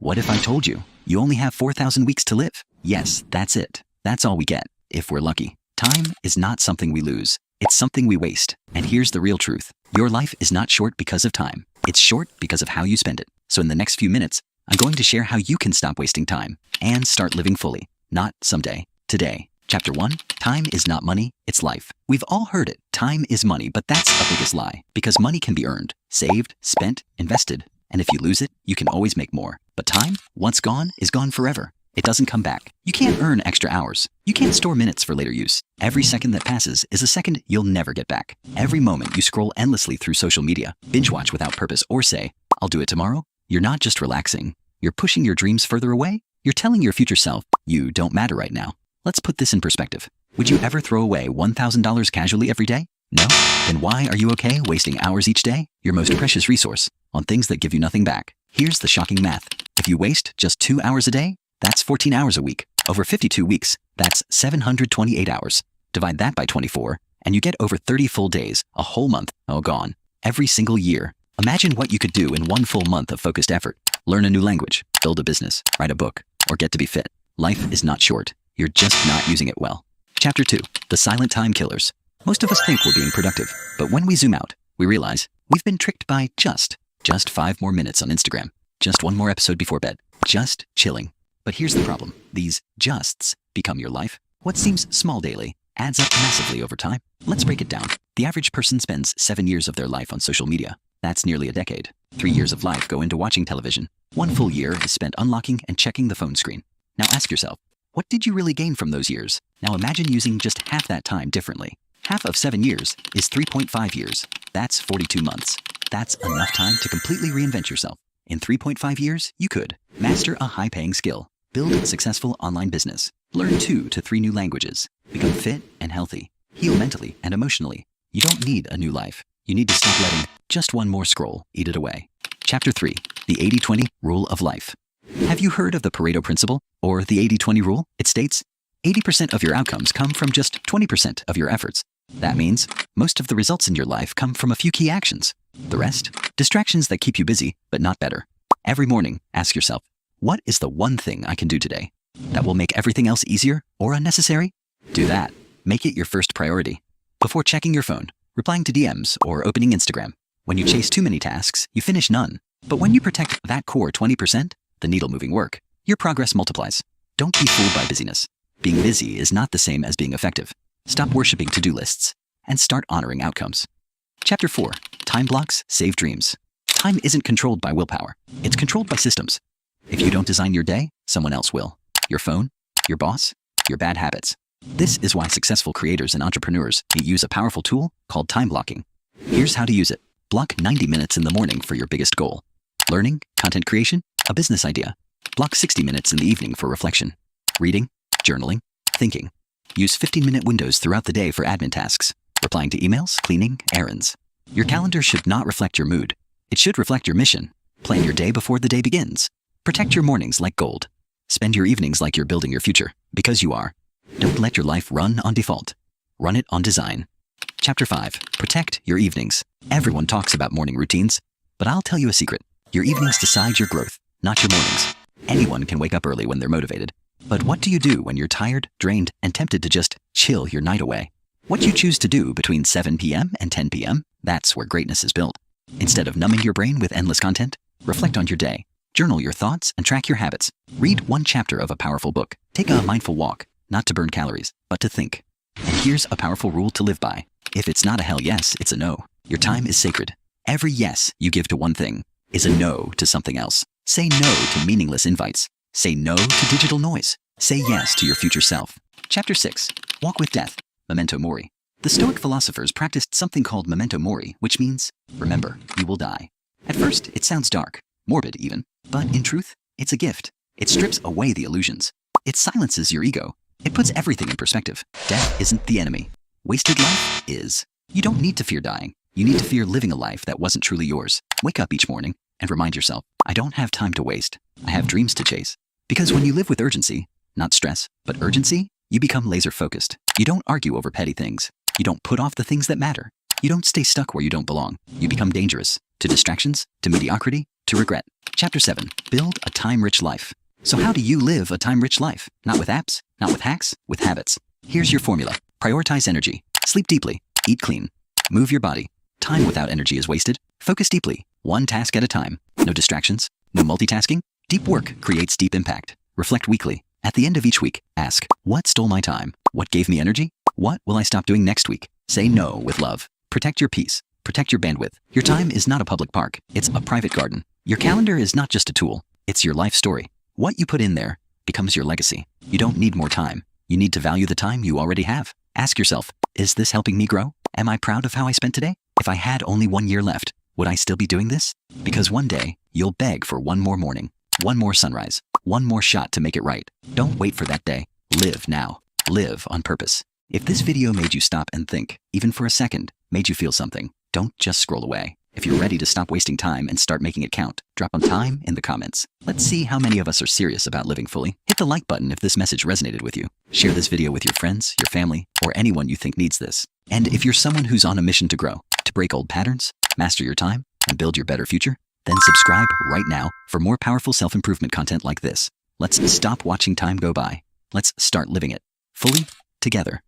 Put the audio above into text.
What if I told you you only have 4,000 weeks to live? Yes, that's it. That's all we get, if we're lucky. Time is not something we lose. It's something we waste. And here's the real truth. Your life is not short because of time. It's short because of how you spend it. So in the next few minutes, I'm going to share how you can stop wasting time and start living fully. Not someday, today. Chapter 1, time is not money, it's life. We've all heard it. Time is money, but that's the biggest lie. Because money can be earned, saved, spent, invested. And if you lose it, you can always make more. But time, once gone, is gone forever. It doesn't come back. You can't earn extra hours. You can't store minutes for later use. Every second that passes is a second you'll never get back. Every moment you scroll endlessly through social media, binge watch without purpose, or say, I'll do it tomorrow, you're not just relaxing. You're pushing your dreams further away. You're telling your future self, you don't matter right now. Let's put this in perspective. Would you ever throw away $1,000 casually every day? No? Then why are you okay wasting hours each day, your most precious resource, on things that give you nothing back? Here's the shocking math. If you waste just 2 hours a day, that's 14 hours a week. Over 52 weeks, that's 728 hours. Divide that by 24, and you get over 30 full days, a whole month, gone. Every single year. Imagine what you could do in 1 full month of focused effort. Learn a new language, build a business, write a book, or get to be fit. Life is not short. You're just not using it well. Chapter 2, the silent time killers. Most of us think we're being productive, but when we zoom out, we realize we've been tricked by just 5 more minutes on Instagram, just 1 more episode before bed, just chilling. But here's the problem. These justs become your life. What seems small daily adds up massively over time. Let's break it down. The average person spends 7 years of their life on social media. That's nearly a decade. 3 years of life go into watching television. 1 full year is spent unlocking and checking the phone screen. Now ask yourself, what did you really gain from those years? Now imagine using just half that time differently. Half of 7 years is 3.5 years. That's 42 months. That's enough time to completely reinvent yourself. In 3.5 years, you could master a high-paying skill, build a successful online business, learn 2 to 3 new languages, become fit and healthy, heal mentally and emotionally. You don't need a new life. You need to stop letting just 1 more scroll eat it away. Chapter 3, the 80-20 rule of life. Have you heard of the Pareto principle or the 80-20 rule? It states 80% of your outcomes come from just 20% of your efforts. That means most of the results in your life come from a few key actions. The rest, distractions that keep you busy, but not better. Every morning, ask yourself, what is the one thing I can do today that will make everything else easier or unnecessary? Do that. Make it your first priority. Before checking your phone, replying to DMs, or opening Instagram. When you chase too many tasks, you finish none. But when you protect that core 20%, the needle-moving work, your progress multiplies. Don't be fooled by busyness. Being busy is not the same as being effective. Stop worshiping to-do lists and start honoring outcomes. Chapter 4, time blocks save dreams. Time isn't controlled by willpower. It's controlled by systems. If you don't design your day, someone else will. Your phone, your boss, your bad habits. This is why successful creators and entrepreneurs use a powerful tool called time blocking. Here's how to use it. Block 90 minutes in the morning for your biggest goal. Learning, content creation, a business idea. Block 60 minutes in the evening for reflection. Reading, journaling, thinking. Use 15-minute windows throughout the day for admin tasks. Replying to emails, cleaning, errands. Your calendar should not reflect your mood. It should reflect your mission. Plan your day before the day begins. Protect your mornings like gold. Spend your evenings like you're building your future, because you are. Don't let your life run on default. Run it on design. Chapter 5, protect your evenings. Everyone talks about morning routines, but I'll tell you a secret. Your evenings decide your growth, not your mornings. Anyone can wake up early when they're motivated. But what do you do when you're tired, drained, and tempted to just chill your night away? What you choose to do between 7 p.m. and 10 p.m., that's where greatness is built. Instead of numbing your brain with endless content, reflect on your day. Journal your thoughts and track your habits. Read 1 chapter of a powerful book. Take a mindful walk, not to burn calories, but to think. And here's a powerful rule to live by. If it's not a hell yes, it's a no. Your time is sacred. Every yes you give to one thing is a no to something else. Say no to meaningless invites. Say no to digital noise. Say yes to your future self. Chapter 6, walk with death. Memento mori. The Stoic philosophers practiced something called memento mori, which means, remember, you will die. At first, it sounds dark, morbid even, but in truth, it's a gift. It strips away the illusions. It silences your ego. It puts everything in perspective. Death isn't the enemy. Wasted life is. You don't need to fear dying. You need to fear living a life that wasn't truly yours. Wake up each morning and remind yourself, I don't have time to waste. I have dreams to chase. Because when you live with urgency, not stress, but urgency, you become laser focused. You don't argue over petty things. You don't put off the things that matter. You don't stay stuck where you don't belong. You become dangerous to distractions, to mediocrity, to regret. Chapter 7. Build a time-rich life. So how do you live a time-rich life? Not with apps, not with hacks, with habits. Here's your formula. Prioritize energy. Sleep deeply. Eat clean. Move your body. Time without energy is wasted. Focus deeply. One task at a time. No distractions. No multitasking. Deep work creates deep impact. Reflect weekly. At the end of each week, ask, what stole my time? What gave me energy? What will I stop doing next week? Say no with love. Protect your peace. Protect your bandwidth. Your time is not a public park. It's a private garden. Your calendar is not just a tool. It's your life story. What you put in there becomes your legacy. You don't need more time. You need to value the time you already have. Ask yourself, is this helping me grow? Am I proud of how I spent today? If I had only 1 year left, would I still be doing this? Because one day, you'll beg for one more morning, one more sunrise, one more shot to make it right. Don't wait for that day. Live now. Live on purpose. If this video made you stop and think, even for a second, made you feel something, don't just scroll away. If you're ready to stop wasting time and start making it count, drop on time in the comments. Let's see how many of us are serious about living fully. Hit the like button if this message resonated with you. Share this video with your friends, your family, or anyone you think needs this. And if you're someone who's on a mission to grow, to break old patterns, master your time, and build your better future, then subscribe right now for more powerful self-improvement content like this. Let's stop watching time go by. Let's start living it fully together.